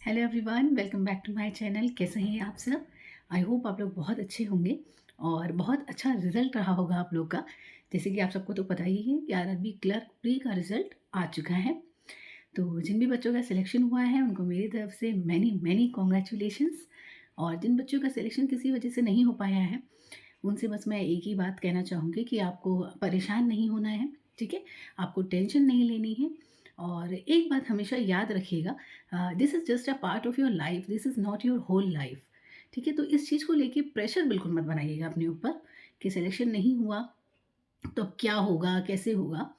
Hello everyone, welcome back to my channel. कैसे हैं आप सब? आई होप आप लोग बहुत अच्छे होंगे और बहुत अच्छा रिजल्ट रहा होगा आप लोग का। जैसे कि आप सबको तो पता ही है कि आरआरबी क्लर्क प्री का रिजल्ट आ चुका है। तो जिन भी बच्चों का सिलेक्शन हुआ है उनको मेरी तरफ से मैनी मैनी कॉन्ग्रेचुलेशंस। और जिन बच्चों का सिलेक्शन किसी वजह से नहीं हो पाया है उनसे बस मैं एक ही बात कहना चाहूँगी कि आपको परेशान नहीं होना है। ठीक है, आपको टेंशन नहीं लेनी है। और एक बात हमेशा याद रखिएगा, this is just a part of your life, this is not your whole life. ठीक है, तो इस चीज़ को लेके प्रेशर बिल्कुल मत बनाइएगा अपने ऊपर कि सिलेक्शन नहीं हुआ तो अब क्या होगा, कैसे होगा।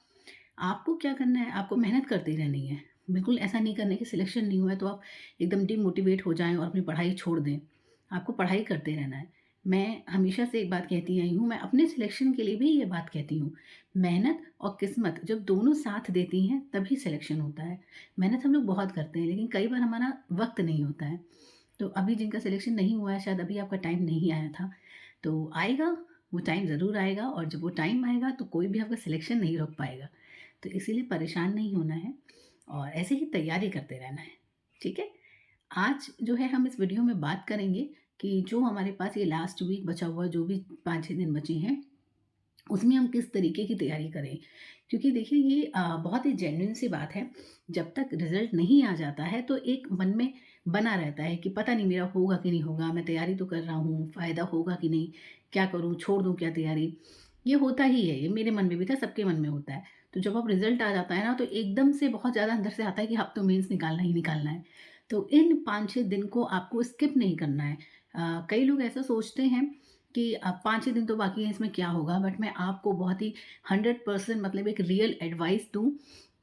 आपको क्या करना है, आपको मेहनत करती रहनी है। बिल्कुल ऐसा नहीं करना है कि सिलेक्शन नहीं हुआ है तो आप एकदम डिमोटिवेट हो जाएँ और अपनी पढ़ाई छोड़ दें। आपको पढ़ाई करते रहना है। मैं हमेशा से एक बात कहती आई हूँ, मैं अपने सिलेक्शन के लिए भी ये बात कहती हूँ, मेहनत और किस्मत जब दोनों साथ देती हैं तभी सिलेक्शन होता है। मेहनत हम लोग बहुत करते हैं लेकिन कई बार हमारा वक़्त नहीं होता है। तो अभी जिनका सिलेक्शन नहीं हुआ है शायद अभी आपका टाइम नहीं आया था, तो आएगा, वो टाइम ज़रूर आएगा और जब वो टाइम आएगा तो कोई भी आपका सिलेक्शन नहीं रोक पाएगा। तो इसीलिए परेशान नहीं होना है और ऐसे ही तैयारी करते रहना है। ठीक है? आज जो है हम इस वीडियो में बात करेंगे कि जो हमारे पास ये लास्ट वीक बचा हुआ जो भी 5-6 दिन बचे हैं उसमें हम किस तरीके की तैयारी करें। क्योंकि देखिए ये बहुत ही जेन्युइन सी बात है, जब तक रिज़ल्ट नहीं आ जाता है तो एक मन में बना रहता है कि पता नहीं मेरा होगा कि नहीं होगा, मैं तैयारी तो कर रहा हूँ, फ़ायदा होगा कि नहीं, क्या करूँ, छोड़ दूँ क्या तैयारी? ये होता ही है, ये मेरे मन में भी था, सबके मन में होता है। तो जब अब रिज़ल्ट आ जाता है ना तो एकदम से बहुत ज़्यादा अंदर से आता है कि अब तो मेंस निकालना ही निकालना है। तो इन 5-6 दिन को आपको स्किप नहीं करना है। कई लोग ऐसा सोचते हैं कि 5-6 दिन तो बाकी हैं, इसमें क्या होगा? बट मैं आपको बहुत ही 100% मतलब एक रियल एडवाइस दूँ,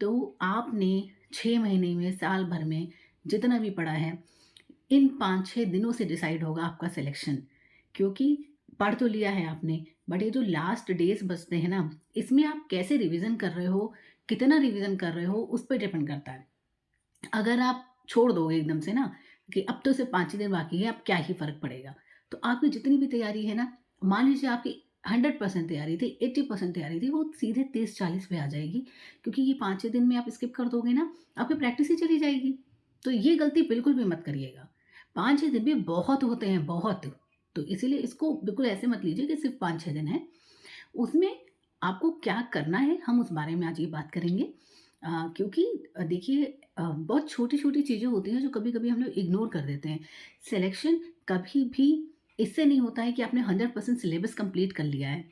तो आपने 6 महीने में, साल भर में जितना भी पढ़ा है, इन 5-6 दिनों से डिसाइड होगा आपका सिलेक्शन। क्योंकि पढ़ तो लिया है आपने, बट ये जो लास्ट डेज़ बचते हैं ना, इसमें आप कैसे रिवीज़न कर रहे हो, कितना रिवीज़न कर रहे हो, उस पे डिपेंड करता है। अगर आप छोड़ दोगे एकदम से ना कि अब तो सिर्फ 5 ही दिन बाकी है, अब क्या ही फ़र्क पड़ेगा। तो आपकी जितनी भी तैयारी है ना, मान लीजिए आपकी 100% तैयारी थी, 80% तैयारी थी, वो सीधे 30-40 पे आ जाएगी। क्योंकि ये 5-6 दिन में आप स्किप कर दोगे ना, आपकी प्रैक्टिस ही चली जाएगी। तो ये गलती बिल्कुल भी मत करिएगा। 5-6 दिन भी बहुत होते हैं, बहुत। तो इसीलिए इसको बिल्कुल ऐसे मत लीजिए कि सिर्फ 5-6 दिन है। उसमें आपको क्या करना है, हम उस बारे में आज ये बात करेंगे। क्योंकि देखिए बहुत छोटी-छोटी चीज़ें होती हैं जो कभी-कभी हम लोग इग्नोर कर देते हैं। सिलेक्शन कभी भी इससे नहीं होता है कि आपने 100% सिलेबस कंप्लीट कर लिया है।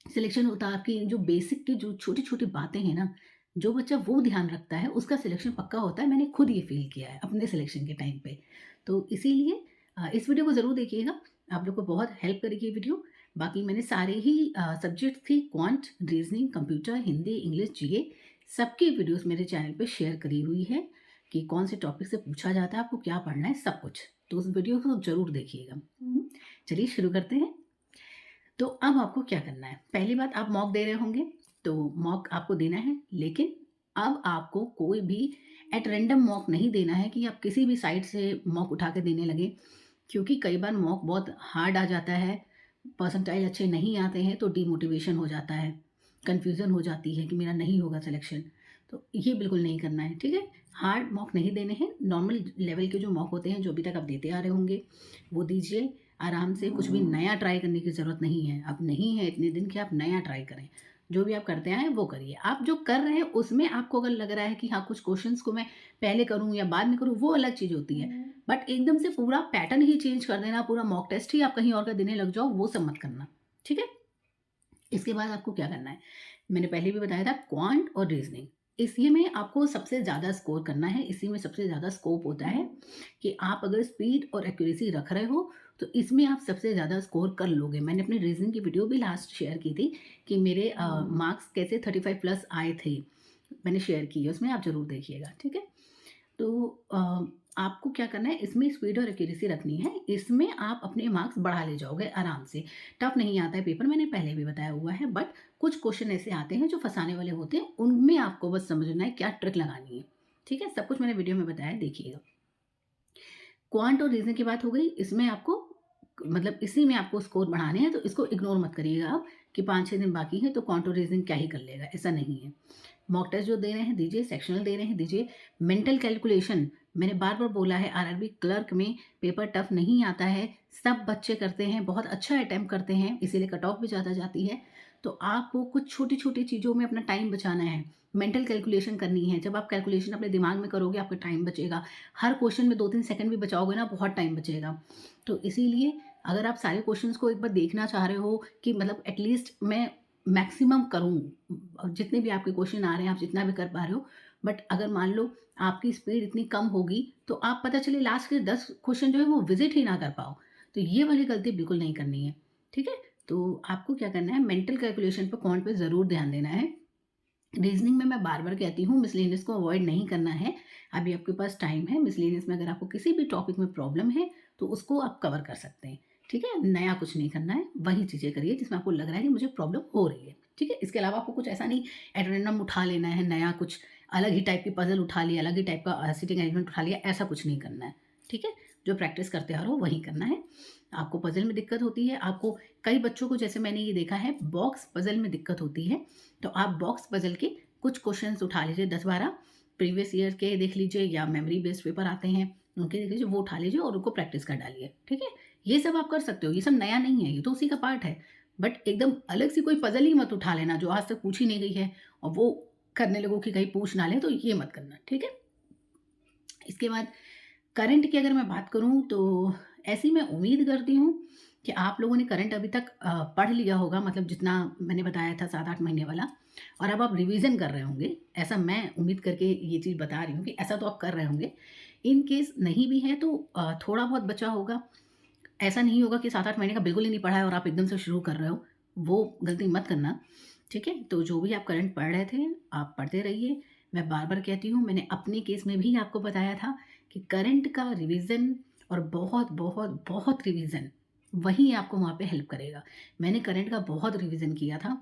सिलेक्शन होता है आपकी जो बेसिक की जो छोटी-छोटी बातें हैं ना, जो बच्चा वो ध्यान रखता है उसका सिलेक्शन पक्का होता है। मैंने खुद ये फ़ील किया है अपने सिलेक्शन के टाइम पे। तो इसीलिए इस वीडियो को ज़रूर देखिएगा, आप लोग को बहुत हेल्प करेगी ये वीडियो। बाकी मैंने सारे ही सब्जेक्ट थी, quant, reasoning, computer, Hindi, English, GK सबकी वीडियोज़ मेरे चैनल पे शेयर करी हुई है कि कौन से टॉपिक से पूछा जाता है, आपको क्या पढ़ना है, सब कुछ। तो उस वीडियो को ज़रूर देखिएगा। चलिए शुरू करते हैं। तो अब आपको क्या करना है? पहली बात, आप मॉक दे रहे होंगे, तो मॉक आपको देना है, लेकिन अब आपको कोई भी एट रैंडम मॉक नहीं देना है कि आप किसी भी साइट से मॉक उठा के देने लगें, क्योंकि कई बार मॉक बहुत हार्ड आ जाता है, परसेंटाइल अच्छे नहीं आते हैं, तो डिमोटिवेशन हो जाता है, कन्फ्यूज़न हो जाती है कि मेरा नहीं होगा सिलेक्शन। तो ये बिल्कुल नहीं करना है, ठीक है? हार्ड मॉक नहीं देने हैं, नॉर्मल लेवल के जो मॉक होते हैं, जो अभी तक आप देते आ रहे होंगे, वो दीजिए आराम से। कुछ भी नया ट्राई करने की ज़रूरत नहीं है। अब नहीं है इतने दिन कि आप नया ट्राई करें। जो भी आप करते आए हैं वो करिए। आप जो कर रहे हैं उसमें आपको अगर लग रहा है कि हाँ, कुछ क्वेश्चन्स को मैं पहले करूँ या बाद में करूँ, वो अलग चीज़ होती है। बट एकदम से पूरा पैटर्न ही चेंज कर देना, पूरा मॉक टेस्ट ही आप कहीं और का देने लग जाओ, वो सब मत करना। ठीक है? इसके बाद आपको क्या करना है? मैंने पहले भी बताया था, क्वांट और रीज़निंग, इसी में आपको सबसे ज़्यादा स्कोर करना है। इसी में सबसे ज़्यादा स्कोप होता है कि आप अगर स्पीड और एक्यूरेसी रख रहे हो तो इसमें आप सबसे ज़्यादा स्कोर कर लोगे। मैंने अपनी रीज़निंग की वीडियो भी लास्ट शेयर की थी कि मेरे मार्क्स कैसे 35 प्लस आए थे। मैंने शेयर की है, उसमें आप ज़रूर देखिएगा, ठीक है? तो आपको क्या करना है, इसमें स्पीड और एक्यूरेसी रखनी है। इसमें आप अपने मार्क्स बढ़ा ले जाओगे आराम से। टफ नहीं आता है पेपर, मैंने पहले भी बताया हुआ है, बट कुछ क्वेश्चन ऐसे आते हैं जो फँसाने वाले होते हैं, उनमें आपको बस समझना है क्या ट्रिक लगानी है। ठीक है? सब कुछ मैंने वीडियो में बताया है, देखिएगा। क्वांट और रीज़निंग की बात हो गई, इसमें आपको मतलब इसी में आपको स्कोर बढ़ाने हैं, तो इसको इग्नोर मत करिएगा आप कि 5-6 दिन बाकी हैं तो क्वांट और रीज़निंग क्या ही कर लेगा, ऐसा नहीं है। मॉक टेस्ट जो दे रहे हैं दीजिए, सेक्शनल दे रहे हैं दीजिए, मेंटल कैलकुलेशन मैंने बार-बार बोला है आरआरबी क्लर्क में पेपर टफ नहीं आता है, सब बच्चे करते हैं, बहुत अच्छा अटेम्प्ट करते हैं, इसीलिए कट ऑफ भी ज़्यादा जाती है। तो आपको कुछ छोटी-छोटी चीज़ों में अपना टाइम बचाना है, मेंटल कैलकुलेशन करनी है। जब आप कैलकुलेशन अपने दिमाग में करोगे, आपका टाइम बचेगा। हर क्वेश्चन में 2-3 सेकंड भी बचाओगे ना, बहुत टाइम बचेगा। तो इसीलिए अगर आप सारे क्वेश्चंस को एक बार देखना चाह रहे हो कि मतलब एटलीस्ट मैं मैक्सिमम करूँ, जितने भी आपके क्वेश्चन आ रहे हैं, आप जितना भी कर पा रहे हो, बट अगर मान लो आपकी स्पीड इतनी कम होगी, तो आप पता चले लास्ट के 10 क्वेश्चन जो है वो विज़िट ही ना कर पाओ। तो ये वाली गलती बिल्कुल नहीं करनी है, ठीक है? तो आपको क्या करना है, मेंटल कैलकुलेशन पे, क्वांट पे ज़रूर ध्यान देना है। रीज़निंग में मैं बार-बार कहती हूँ मिसलेनियस को अवॉइड नहीं करना है। अभी आपके पास टाइम है, मिसलेनियस में अगर आपको किसी भी टॉपिक में प्रॉब्लम है, तो उसको आप कवर कर सकते हैं, ठीक है? नया कुछ नहीं करना है, वही चीज़ें करिए जिसमें आपको लग रहा है कि मुझे प्रॉब्लम हो रही है, ठीक है? इसके अलावा आपको कुछ ऐसा नहीं एट रैंडम उठा लेना है, नया कुछ अलग ही टाइप की पज़ल उठा लिया, अलग ही टाइप का सीटिंग अरेंजमेंट उठा लिया, ऐसा कुछ नहीं करना है, ठीक है? जो प्रैक्टिस करते आ रहे हो वही करना है। आपको पज़ल में दिक्कत होती है, आपको कई बच्चों को जैसे मैंने ये देखा है बॉक्स पज़ल में दिक्कत होती है, तो आप बॉक्स पज़ल के कुछ क्वेश्चंस उठा लीजिए 10-12 प्रीवियस ईयर के देख लीजिए या मेमोरी बेस्ड पेपर आते हैं, उनके देख लीजिए, वो उठा लीजिए और उनको प्रैक्टिस कर डालिए, ठीक है? ये सब आप कर सकते हो, ये सब नया नहीं है, ये तो उसी का पार्ट है। बट एकदम अलग से कोई पज़ल ही मत उठा लेना जो आज तक पूछी नहीं गई है और वो करने लगो कि कहीं पूछ ना लें, तो ये मत करना, ठीक है? इसके बाद करंट की अगर मैं बात करूँ तो ऐसी मैं उम्मीद करती हूँ कि आप लोगों ने करंट अभी तक पढ़ लिया होगा, मतलब जितना मैंने बताया था 7-8 महीने वाला, और अब आप रिवीजन कर रहे होंगे। ऐसा मैं उम्मीद करके ये चीज़ बता रही हूँ कि ऐसा तो आप कर रहे होंगे। इन केस नहीं भी है तो थोड़ा बहुत बचा होगा। ऐसा नहीं होगा कि 7-8 महीने का बिल्कुल ही नहीं पढ़ा है और आप एकदम से शुरू कर रहे हो, वो गलती मत करना, ठीक है? तो जो भी आप करंट पढ़ रहे थे, आप पढ़ते रहिए। मैं बार-बार कहती हूँ, मैंने अपने केस में भी आपको बताया था कि करंट का रिवीज़न और बहुत, बहुत, बहुत रिवीज़न, वही आपको वहाँ पे हेल्प करेगा। मैंने करंट का बहुत रिवीज़न किया था,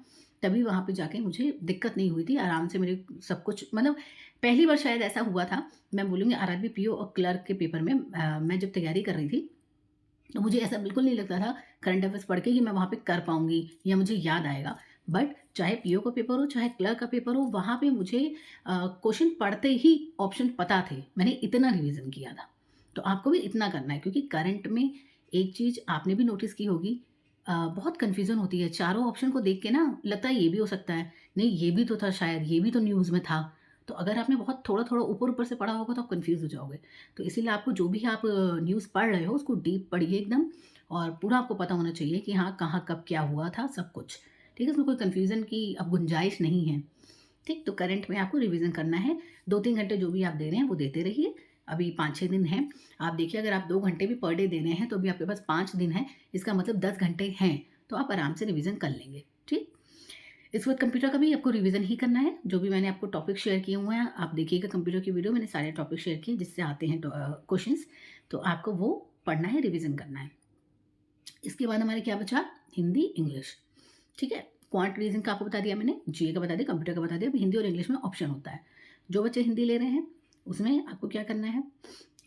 तभी वहाँ पे जाके मुझे दिक्कत नहीं हुई थी, आराम से मेरे सब कुछ मतलब पहली बार शायद ऐसा हुआ था, मैं बोलूँगी आरआरबी पीओ और क्लर्क के पेपर में मैं जब तैयारी कर रही थी, तो मुझे ऐसा बिल्कुल नहीं लगता था करंट अफेयर्स पढ़ के कि मैं वहाँ पे कर पाऊँगी या मुझे याद आएगा। बट चाहे पीओ का पेपर हो, चाहे क्लर्क का पेपर हो, वहाँ पे मुझे क्वेश्चन पढ़ते ही ऑप्शन पता थे। मैंने इतना रिवीज़न किया था। तो आपको भी इतना करना है क्योंकि करंट में एक चीज़ आपने भी नोटिस की होगी, बहुत कन्फ्यूज़न होती है। चारों ऑप्शन को देख के ना लगता है ये भी हो सकता है, नहीं ये भी तो था शायद, ये भी तो न्यूज़ में था। तो अगर आपने बहुत थोड़ा-थोड़ा ऊपर-ऊपर से पढ़ा होगा तो आप कन्फ्यूज़ हो जाओगे। तो इसीलिए आपको जो भी आप न्यूज़ पढ़ रहे हो उसको डीप पढ़िए एकदम, और पूरा आपको पता होना चाहिए कि हाँ, कहाँ कब क्या हुआ था सब कुछ। ठीक है? उसमें कोई कन्फ्यूज़न की अब गुंजाइश नहीं है। ठीक? तो करंट में आपको रिवीज़न करना है। 2-3 घंटे जो भी आप दे रहे हैं वो देते रहिए। अभी 5-6 दिन हैं। आप देखिए अगर आप 2 घंटे भी पर डे दे रहे हैं तो अभी आपके पास 5 दिन हैं। इसका मतलब 10 घंटे हैं। तो आप आराम से रिवीज़न कर लेंगे। ठीक? इसके बाद कंप्यूटर का भी आपको रिवीजन ही करना है। जो भी मैंने आपको टॉपिक शेयर किए हुए हैं, आप देखिएगा कंप्यूटर की वीडियो, मैंने सारे टॉपिक शेयर किए जिससे आते हैं क्वेश्चंस, तो आपको वो पढ़ना है, रिवीजन करना है। इसके बाद हमारे क्या बचा? हिंदी, इंग्लिश, ठीक है? क्वांट रीजनिंग का आपको बता दिया मैंने, जीए का बता दिया, कंप्यूटर का बता दिया। अब हिंदी और इंग्लिश में ऑप्शन होता है। जो बच्चे हिंदी ले रहे हैं, उसमें आपको क्या करना है,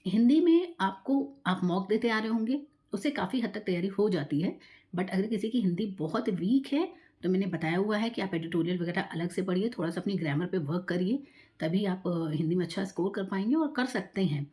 हिंदी में आपको आप मॉक देते आ रहे होंगे, उससे काफ़ी हद तक तैयारी हो जाती है। बट अगर किसी की हिंदी बहुत वीक है, तो मैंने बताया हुआ है कि आप एडिटोरियल वगैरह अलग से पढ़िए, थोड़ा-सा अपनी ग्रामर पे वर्क करिए, तभी आप हिंदी में अच्छा स्कोर कर पाएँगे और कर सकते हैं।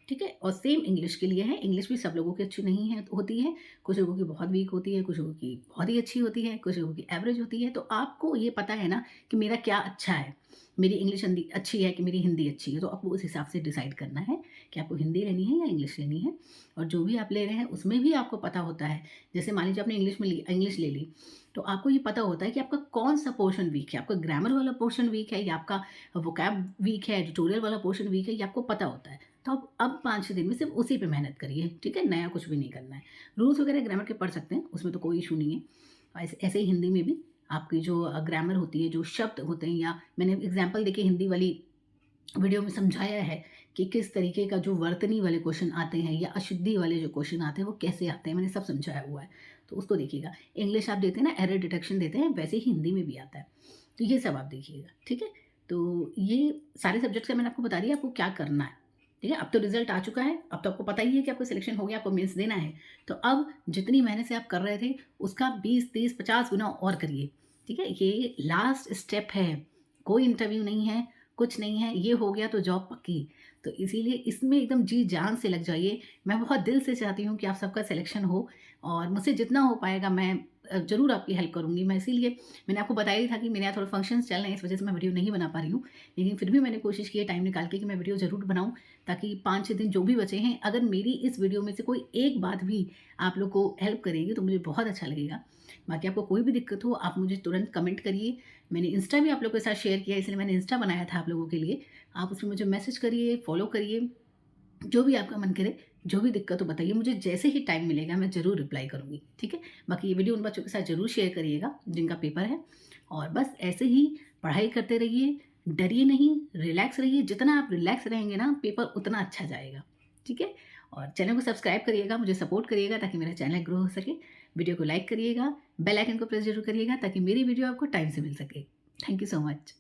ठीक है? और सेम इंग्लिश के लिए है, इंग्लिश भी सब लोगों की अच्छी नहीं है होती है, कुछ लोगों की बहुत वीक होती है, कुछ लोगों की बहुत ही अच्छी होती है, कुछ लोगों की एवरेज होती है। तो आपको ये पता है ना कि मेरा क्या अच्छा है, मेरी इंग्लिश हिंदी अच्छी है कि मेरी हिंदी अच्छी है, तो आपको उस हिसाब से डिसाइड करना है कि आपको हिंदी लेनी है या इंग्लिश लेनी है। और जो भी आप ले रहे हैं उसमें भी आपको पता होता है, जैसे मान लीजिए आपने इंग्लिश ले ली, तो आपको ये पता होता है कि आपका कौन-सा पोर्शन वीक है, आपका ग्रामर वाला पोर्शन वीक है या आपका वोकैब वीक है, एडिटोरियल वाला पोर्शन वीक है, ये आपको पता होता है। तो अब 5-6 दिन में सिर्फ़ उसी पे मेहनत करिए, ठीक है? नया कुछ भी नहीं करना है। रूल्स वगैरह ग्रामर के पढ़ सकते हैं, उसमें तो कोई इश्यू नहीं है। ऐसे ऐसे ही हिंदी में भी आपकी जो ग्रामर होती है, जो शब्द होते हैं, या मैंने एग्ज़ाम्पल देके हिंदी वाली वीडियो में समझाया है कि किस तरीके का जो वर्तनी वाले क्वेश्चन आते हैं या अशुद्धि वाले जो क्वेश्चन आते हैं वो कैसे आते हैं, मैंने सब समझाया हुआ है, तो उसको देखिएगा। इंग्लिश आप देते हैं ना, एरर डिटेक्शन देते हैं, वैसे ही हिंदी में भी आता है, तो ये सब आप देखिएगा, ठीक है? तो ये सारे सब्जेक्ट्स का मैंने आपको बता दिया आपको क्या करना है, ठीक है? अब तो रिजल्ट आ चुका है, अब तो आपको पता ही है कि आपको सिलेक्शन हो गया, आपको मेंस देना है। तो अब जितनी मेहनत से आप कर रहे थे उसका 20, 30, 50 गुना और करिए, ठीक है? ये लास्ट स्टेप है, कोई इंटरव्यू नहीं है, कुछ नहीं है, ये हो गया तो जॉब पक्की। तो इसीलिए इसमें एकदम जी जान से लग जाइए। मैं बहुत दिल से चाहती हूँ कि आप सबका सिलेक्शन हो और मुझसे जितना हो पाएगा मैं ज़रूर आपकी हेल्प करूँगी। मैं इसीलिए मैंने आपको बताया ही था कि मेरे यहाँ थोड़े फंक्शंस चल रहे हैं, इस वजह से मैं वीडियो नहीं बना पा रही हूँ। लेकिन फिर भी मैंने कोशिश की है टाइम निकाल के कि मैं वीडियो ज़रूर बनाऊँ, ताकि 5-6 दिन जो भी बचे हैं, अगर मेरी इस वीडियो में से कोई एक बात भी आप लोग को हेल्प करेगी तो मुझे बहुत अच्छा लगेगा। बाकी आपको कोई भी दिक्कत हो आप मुझे तुरंत कमेंट करिए। मैंने इंस्टा भी आप लोगों के साथ शेयर किया है, इसलिए मैंने इंस्टा बनाया था आप लोगों के लिए। आप उसमें मुझे मैसेज करिए, फॉलो करिए, जो भी आपका मन करे, जो भी दिक्कत हो बताइए, मुझे जैसे ही टाइम मिलेगा मैं ज़रूर रिप्लाई करूँगी, ठीक है? बाकी ये वीडियो उन बच्चों के साथ ज़रूर शेयर करिएगा जिनका पेपर है, और बस ऐसे ही पढ़ाई करते रहिए, डरिए नहीं, रिलैक्स रहिए। जितना आप रिलैक्स रहेंगे ना, पेपर उतना अच्छा जाएगा, ठीक है? और चैनल को सब्सक्राइब करिएगा, मुझे सपोर्ट करिएगा ताकि मेरा चैनल ग्रो हो सके। वीडियो को लाइक करिएगा, बेल आइकन को प्रेस ज़रूर करिएगा ताकि मेरी वीडियो आपको टाइम से मिल सके। Thank you so much.